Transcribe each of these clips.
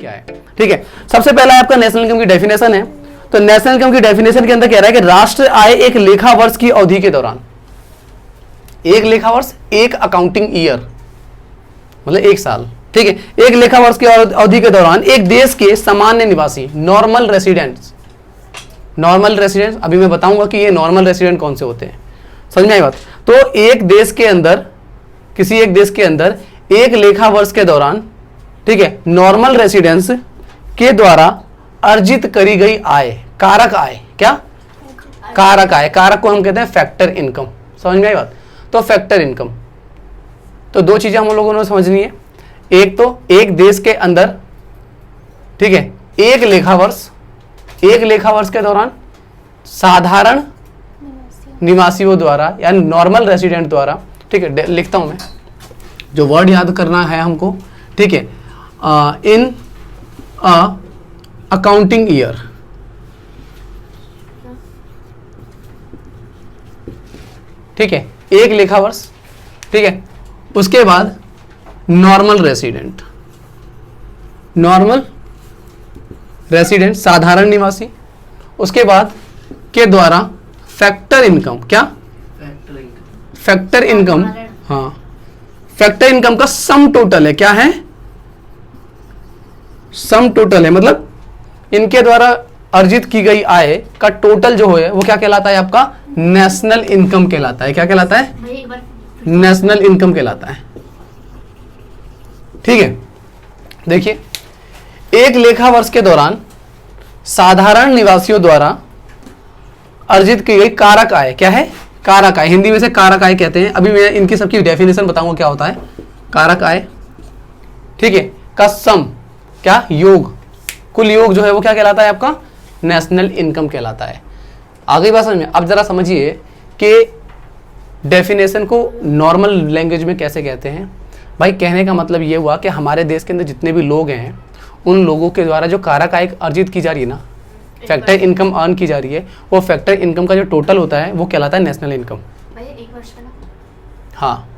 क्या है। ठीक है, सबसे पहला आपका नेशनल इनकम की डेफिनेशन है। तो नेशनल इनकम की डेफिनेशन के अंदर कह रहा है कि राष्ट्र आय एक लेखा वर्ष की अवधि के दौरान, एक लेखा वर्ष, एक अकाउंटिंग ईयर मतलब एक साल, ठीक है, एक लेखा वर्ष की अवधि के दौरान एक देश के सामान्य निवासी, नॉर्मल रेसिडेंट्स, नॉर्मल रेसिडेंट्स अभी मैं बताऊंगा कि ये नॉर्मल रेसिडेंट कौन से होते हैं, समझ में आई बात। तो एक देश के अंदर, किसी एक देश के अंदर एक लेखा वर्ष के दौरान, ठीक है, नॉर्मल रेसिडेंस के द्वारा अर्जित करी गई आय, कारक आय, क्या कारक आय, कारक को हम कहते हैं फैक्टर इनकम, समझ में आई बात। तो फैक्टर इनकम, तो दो चीजें हम लोगों ने समझनी है, एक तो एक देश के अंदर, ठीक है, एक लेखा वर्ष के दौरान साधारण निवासियों द्वारा या नॉर्मल रेसिडेंट द्वारा, ठीक है, लिखता हूं मैं, जो वर्ड याद करना है हमको, ठीक है, इन अकाउंटिंग ईयर, ठीक है, एक लेखा वर्ष, ठीक है, उसके बाद नॉर्मल रेसिडेंट साधारण निवासी, उसके बाद के द्वारा फैक्टर इनकम, क्या फैक्टर इनकम, हाँ फैक्टर इनकम का सम टोटल है, क्या है सम टोटल है, मतलब इनके द्वारा अर्जित की गई आय का टोटल जो है वो क्या कहलाता है, आपका नेशनल इनकम कहलाता है। क्या कहलाता है, नेशनल इनकम कहलाता है। ठीक है, देखिए एक लेखा वर्ष के दौरान साधारण निवासियों द्वारा अर्जित की गई कारक आय, क्या है कारक आय, हिंदी में से कारक आय कहते हैं। अभी मैं इनकी सबकी डेफिनेशन बताऊंगा क्या होता है कारक आय, ठीक है, का सम, क्या योग, कुल योग जो है वो क्या कहलाता है, आपका नेशनल इनकम कहलाता है। आगे बात समझ में। अब जरा समझिए कि डेफिनेशन को नॉर्मल लैंग्वेज में कैसे कहते हैं। भाई कहने का मतलब ये हुआ कि हमारे देश के अंदर जितने भी लोग हैं उन लोगों के द्वारा जो कारक आय अर्जित की जा रही है ना, फैक्टर इनकम अर्न की जा रही है, वो फैक्टर इनकम का जो टोटल होता है वो कहलाता है नेशनल इनकम। एक वर्ष में ना, हाँ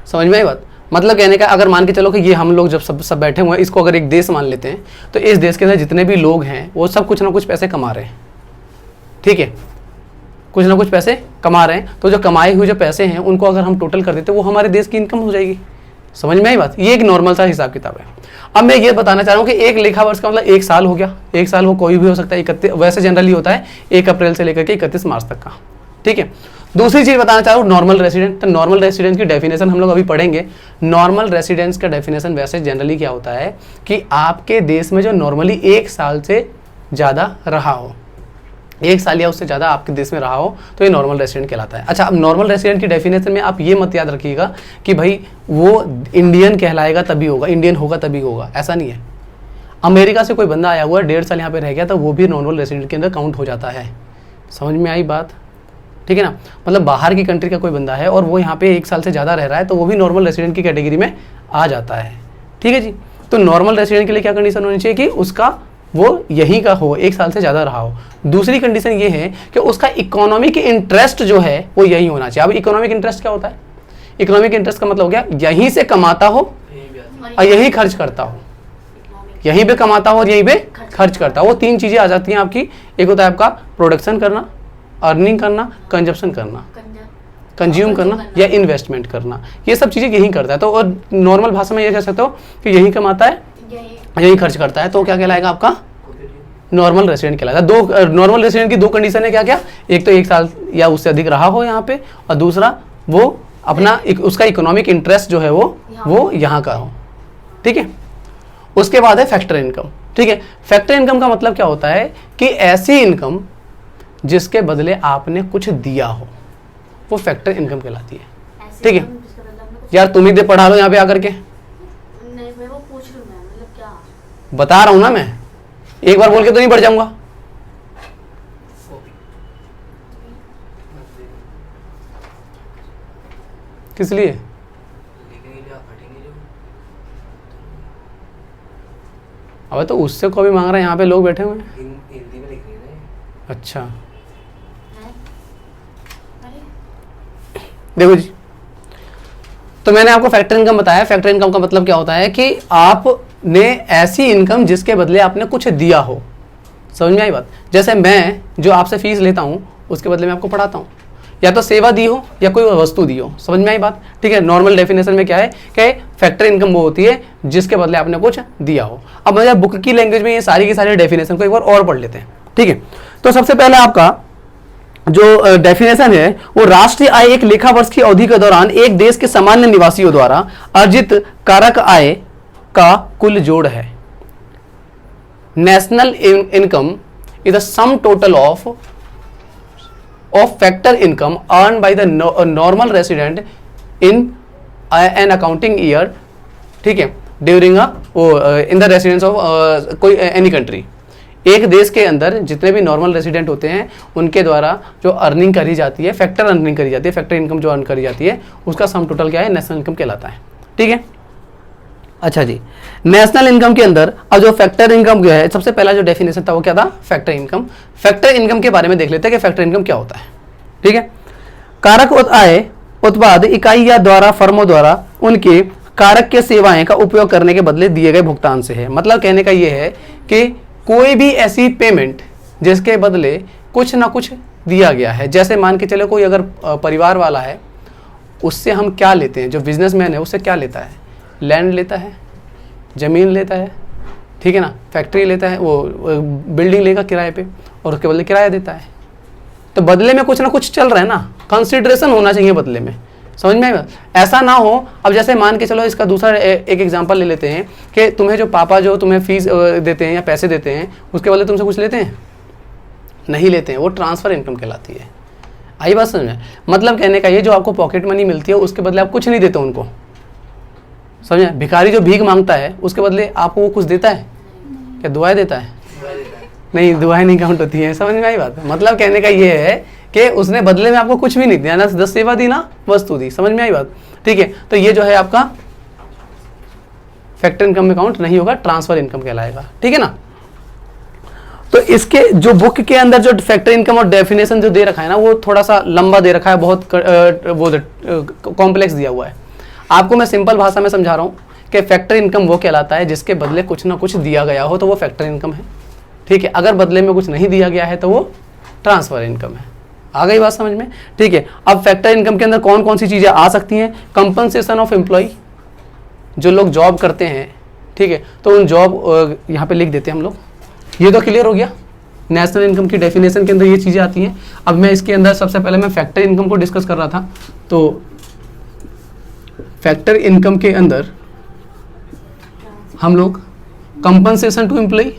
समझ में आई बात। मतलब कहने का अगर मान के चलो कि ये हम लोग जब सब बैठे हुए हैं, इसको अगर एक देश मान लेते हैं, तो इस देश के अंदर जितने भी लोग हैं वो सब कुछ ना कुछ पैसे कमा रहे हैं, ठीक है, कुछ ना कुछ पैसे कमा रहे हैं। तो जो कमाए हुए जो पैसे हैं उनको अगर हम टोटल कर देते हैं वो हमारे देश की इनकम हो जाएगी। समझ में आई बात। ये एक नॉर्मल सा हिसाब किताब है। अब मैं ये बताना चाह रहा हूँ कि एक लेखा वर्ष का मतलब एक साल हो गया। एक साल वो कोई भी हो सकता है, 31 वैसे जनरली होता है 1 अप्रैल से लेकर के 31 मार्च तक का, ठीक है। दूसरी चीज बताना चाह रहा हूँ नॉर्मल रेसिडेंट। तो नॉर्मल रेसिडेंट की डेफिनेशन हम लोग अभी पढ़ेंगे। नॉर्मल रेसिडेंस का डेफिनेशन वैसे जनरली क्या होता है कि आपके देश में जो नॉर्मली 1 साल से ज़्यादा रहा हो, 1 साल या उससे ज़्यादा आपके देश में रहा हो, तो ये नॉर्मल रेसिडेंट कहलाता है। अच्छा, अब नॉर्मल रेसिडेंट की डेफिनेशन में आप ये मत याद रखिएगा कि भाई वो इंडियन कहलाएगा तभी होगा, इंडियन होगा तभी होगा, ऐसा नहीं है। अमेरिका से कोई बंदा आया हुआ है 1.5 साल यहाँ पे रह गया तो वो भी नॉर्मल रेसिडेंट के अंदर काउंट हो जाता है। समझ में आई बात, ठीक है ना। मतलब बाहर की कंट्री का कोई बंदा है और वो यहाँ पे 1 साल से ज़्यादा रह रहा है तो वो भी नॉर्मल रेसिडेंट की कैटेगरी में आ जाता है, ठीक है जी। तो नॉर्मल रेसिडेंट के लिए क्या कंडीशन होनी चाहिए कि उसका वो यहीं का हो, 1 साल से ज़्यादा रहा हो। दूसरी कंडीशन ये है कि उसका इकोनॉमिक इंटरेस्ट जो है वो यही होना चाहिए। अब इकोनॉमिक इंटरेस्ट क्या होता है? इकोनॉमिक इंटरेस्ट का मतलब हो गया यहीं से कमाता हो और यहीं खर्च करता हो, यहीं पे कमाता हो और यहीं पे खर्च करता हो। वो 3 चीज़ें आ जाती हैं आपकी। एक होता है आपका प्रोडक्शन करना, अर्निंग करना, कंजप्शन करना, कंज्यूम करना या इन्वेस्टमेंट करना, ये सब चीज़ें यहीं करता है। तो और नॉर्मल भाषा में ये कह सकते हो कि यहीं कमाता है यहीं खर्च करता है, तो क्या कहलाएगा आपका नॉर्मल रेसिडेंट कहलाता है। दो नॉर्मल रेसिडेंट की 2 कंडीशन है, क्या क्या? एक तो 1 साल या उससे अधिक रहा हो यहाँ पे, और दूसरा वो अपना उसका इकोनॉमिक इंटरेस्ट जो है वो यहाँ का हो, ठीक है। उसके बाद है फैक्टर इनकम, ठीक है। फैक्टर इनकम का मतलब क्या होता है कि ऐसी इनकम जिसके बदले आपने कुछ दिया हो, वो फैक्टर इनकम कहलाती है, ठीक है। यार तुम ही दे पढ़ा लो यहाँ पे आकर के, बता रहा हूं ना मैं, एक बार बोल के तो नहीं बढ़ जाऊंगा। किस लिए? अबे तो उससे को भी मांग रहा है, यहाँ पे लोग बैठे हुए हैं। हिंदी में लिख रही है। अच्छा देखो जी, तो मैंने आपको फैक्टर इनकम बताया। फैक्टर इनकम का मतलब क्या होता है कि आप ने ऐसी इनकम जिसके बदले आपने कुछ दिया हो। समझ में आई बात? जैसे मैं जो आपसे फीस लेता हूँ उसके बदले में आपको पढ़ाता हूँ, या तो सेवा दी हो या कोई वस्तु दी हो। समझ में आई बात? ठीक है। नॉर्मल डेफिनेशन में क्या है कि फैक्टर इनकम वो होती है जिसके बदले आपने कुछ दिया हो। अब मुझे बुक की लैंग्वेज में ये सारी की सारी डेफिनेशन को एक बार और पढ़ लेते हैं। ठीक है। तो सबसे पहले आपका जो डेफिनेशन है वो राष्ट्रीय आय एक लेखा वर्ष की अवधि के दौरान एक देश के सामान्य निवासियों द्वारा अर्जित कारक आय का कुल जोड़ है। National income is the sum total of factor income earn by the normal resident in an accounting year. ठीक है। During in the residence of कोई एनी कंट्री। एक देश के अंदर जितने भी नॉर्मल रेसिडेंट होते हैं उनके द्वारा जो अर्निंग करी जाती है, फैक्टर अर्निंग करी जाती है, फैक्टर इनकम जो अर्न करी जाती है उसका सम टोटल क्या है? नेशनल इनकम कहलाता है। ठीक है। अच्छा जी, नेशनल इनकम के अंदर अब जो फैक्टर इनकम क्या है, सबसे पहला जो डेफिनेशन था वो क्या था? Factor income. फैक्टर इनकम के बारे में देख लेते हैं कि फैक्टर इनकम क्या होता है। ठीक है। कारक आय उत्पाद इकाई या द्वारा फर्मों द्वारा उनके कारक के सेवाएं का उपयोग करने के बदले दिए गए भुगतान से है। मतलब कहने का ये है कि कोई भी ऐसी पेमेंट जिसके बदले कुछ ना कुछ दिया गया है। जैसे मान के चले कोई अगर परिवार वाला है उससे हम क्या लेते हैं? जो बिजनेसमैन है उससे क्या लेता है? लैंड लेता है, ज़मीन लेता है, ठीक है ना, फैक्ट्री लेता है, वो बिल्डिंग लेगा किराए पे और उसके बदले किराया देता है। तो बदले में कुछ ना कुछ चल रहा है ना, कंसिडरेशन होना चाहिए बदले में। समझ में आएगा? ऐसा ना हो। अब जैसे मान के चलो इसका दूसरा एक एग्जांपल ले लेते हैं कि तुम्हें जो पापा जो तुम्हें फीस देते हैं या पैसे देते हैं उसके बदले तुमसे कुछ लेते हैं? नहीं लेते हैं। वो ट्रांसफ़र इनकम कहलाती है। आई बात समझ में? मतलब कहने का ये जो आपको पॉकेट मनी मिलती है उसके बदले आप कुछ नहीं देते उनको। समझे? भिखारी जो भीख मांगता है उसके बदले आपको वो कुछ देता है क्या? दुआएं देता है? नहीं, दुआएं नहीं काउंट होती है। समझ में आई बात? मतलब कहने का ये है कि उसने बदले में आपको कुछ भी नहीं दिया, ना 10 सेवा दी ना वस्तु दी। समझ में आई बात? ठीक है। तो ये जो है आपका फैक्टर इनकम में काउंट नहीं होगा, ट्रांसफर इनकम कहलाएगा। ठीक है ना। तो इसके जो बुक के अंदर जो फैक्टर इनकम और डेफिनेशन जो दे रखा है ना वो थोड़ा सा लंबा दे रखा है, बहुत वो कॉम्प्लेक्स दिया हुआ है। आपको मैं सिंपल भाषा में समझा रहा हूँ कि फैक्टर इनकम वो कहलाता है जिसके बदले कुछ ना कुछ दिया गया हो तो वो फैक्टर इनकम है। ठीक है। अगर बदले में कुछ नहीं दिया गया है तो वो ट्रांसफर इनकम है। आ गई बात समझ में? ठीक है। अब फैक्टर इनकम के अंदर कौन कौन सी चीज़ें आ सकती हैं? कंपनसेशन ऑफ एम्प्लॉय, जो लोग जॉब करते हैं, ठीक है, तो उन जॉब यहाँ पे लिख देते हैं हम लोग। ये तो क्लियर हो गया। नेशनल इनकम की डेफिनेशन के अंदर ये चीज़ें आती हैं। अब मैं इसके अंदर सबसे पहले मैं फैक्टर इनकम को डिस्कस कर रहा था। तो फैक्टर इनकम के अंदर हम लोग कंपनसेशन टू एम्प्लॉय,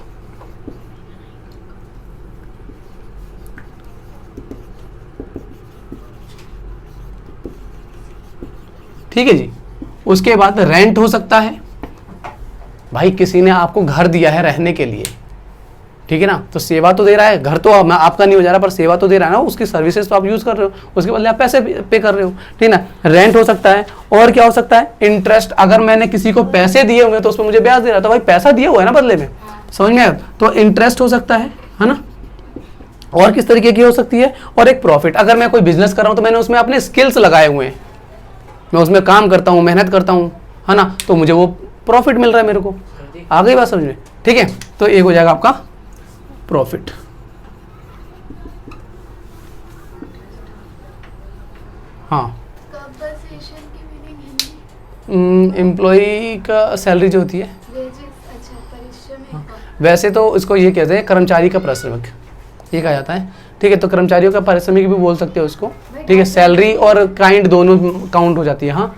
ठीक है जी। उसके बाद रेंट हो सकता है, भाई किसी ने आपको घर दिया है रहने के लिए, ठीक है ना, तो सेवा तो दे रहा है, घर तो आपका नहीं हो जा रहा पर सेवा तो दे रहा है ना, उसकी सर्विसेज तो आप यूज़ कर रहे हो, उसके बदले आप पैसे पे कर रहे हो, ठीक है ना। रेंट हो सकता है। और क्या हो सकता है? इंटरेस्ट। अगर मैंने किसी को पैसे दिए होंगे तो उस पर मुझे ब्याज दे रहा था, भाई पैसा दिया हुआ है ना बदले में। समझ में आया? तो इंटरेस्ट हो सकता है ना। और किस तरीके की हो सकती है? और एक प्रॉफिट। अगर मैं कोई बिजनेस कर रहा हूँ तो मैंने उसमें अपने स्किल्स लगाए हुए हैं, मैं उसमें काम करता हूँ, मेहनत करता हूँ, है ना, तो मुझे वो प्रॉफिट मिल रहा है मेरे को। आ गई बात समझ में? ठीक है। तो एक हो जाएगा आपका प्रॉफिट। हाँ, एम्प्लॉई का सैलरी जो होती है, वैसे तो इसको ये कहते हैं कर्मचारी का पारिश्रमिक, ये कहा जाता है। ठीक है। तो कर्मचारियों का पारिश्रमिक भी बोल सकते हो इसको। ठीक है। सैलरी और काइंड दोनों काउंट हो जाती है। हाँ,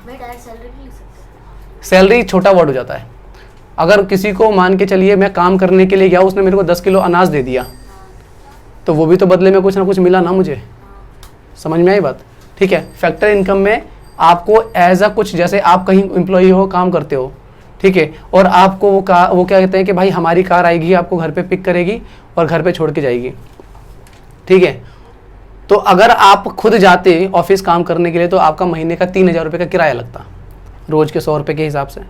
सैलरी छोटा वर्ड हो जाता है। अगर किसी को मान के चलिए मैं काम करने के लिए गया, उसने मेरे को 10 किलो अनाज दे दिया, तो वो भी तो बदले में कुछ ना कुछ मिला ना मुझे। समझ में आई बात? ठीक है। फैक्टर इनकम में आपको एज अ कुछ, जैसे आप कहीं एम्प्लॉई हो, काम करते हो, ठीक है, और आपको वो क्या कहते हैं कि भाई हमारी कार आएगी, आपको घर पे पिक करेगी और घर पे छोड़ के जाएगी, ठीक है। तो अगर आप खुद जाते ऑफिस काम करने के लिए तो आपका महीने का 3,000 रुपये का किराया लगता, रोज़ के 100 रुपये के हिसाब से,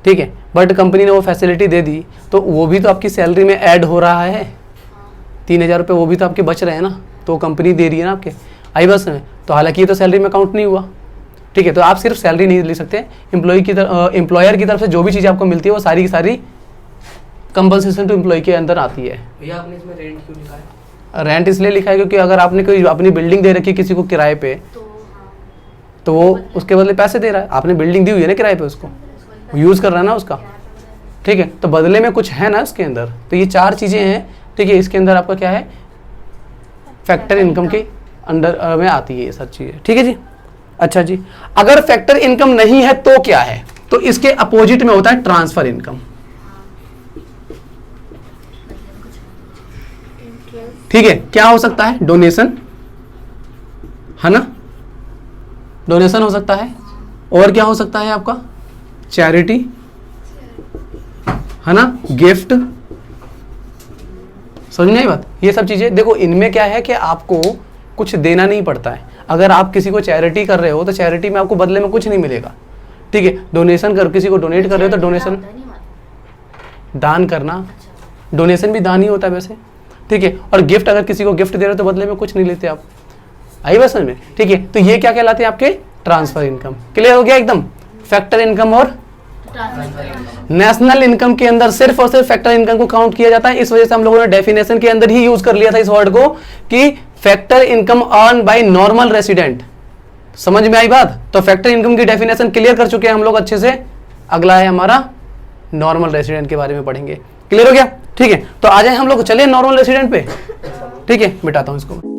ठीक है। बट कंपनी ने वो फैसिलिटी दे दी तो वो भी तो आपकी सैलरी में ऐड हो रहा है। 3,000 रुपये वो भी तो आपके बच रहे हैं ना, तो कंपनी दे रही है ना आपके। आई बस में तो हालांकि ये तो सैलरी में काउंट नहीं हुआ, ठीक है। तो आप सिर्फ सैलरी नहीं ले सकते, एम्प्लॉयर की तरफ से जो भी चीज़ आपको मिलती है वो सारी की सारी कंपनसेशन टू एम्प्लॉय के अंदर आती है। भैया आपने इसमें रेंट क्यों लिखा है? रेंट इसलिए लिखा है क्योंकि अगर आपने कोई अपनी बिल्डिंग दे रखी है किसी को किराए पे, तो वो उसके बदले पैसे दे रहा है। आपने बिल्डिंग दी हुई है ना किराए पे, उसको यूज़ कर रहा है ना उसका, ठीक है, तो बदले में कुछ है ना इसके अंदर। तो ये 4 चीज़ें हैं, ठीक है। इसके अंदर आपका क्या है, फैक्टर इनकम के अंडर में आती है ये सब चीज़ें, ठीक है जी। अच्छा जी, अगर फैक्टर इनकम नहीं है तो क्या है, तो इसके अपोजिट में होता है ट्रांसफर इनकम, ठीक है। क्या हो सकता है, डोनेशन, है ना, डोनेशन हो सकता है। और क्या हो सकता है आपका, चैरिटी, है ना, गिफ्ट, समझ में आई बात। ये सब चीजें देखो, इनमें क्या है कि आपको कुछ देना नहीं पड़ता है। अगर आप किसी को चैरिटी कर रहे हो तो चैरिटी में आपको बदले में कुछ नहीं मिलेगा, ठीक है। डोनेशन कर, किसी को डोनेट कर रहे हो तो डोनेशन, दान करना, डोनेशन भी दान ही होता है वैसे, ठीक है। और गिफ्ट, अगर किसी को गिफ्ट दे रहे हो तो बदले में कुछ नहीं लेते आप, आई बात समझ में, ठीक है। तो ये क्या कहलाते हैं आपके, ट्रांसफर इनकम। क्लियर हो गया एकदम। फैक्टर इनकम और नेशनल इनकम के अंदर सिर्फ और सिर्फ फैक्टर इनकम को काउंट किया जाता है। इस वजह से हम लोगों ने डेफिनेशन के अंदर ही यूज कर लिया था इस वर्ड को कि factor income earn by normal resident. समझ में आई बात। तो फैक्टर इनकम की डेफिनेशन क्लियर कर चुके हैं हम लोग अच्छे से। अगला है हमारा नॉर्मल रेसिडेंट के बारे में पढ़ेंगे। क्लियर हो गया, ठीक है। तो आ जाए हम लोग, चले नॉर्मल रेसिडेंट पे, ठीक है। मिटाता हूं इसको।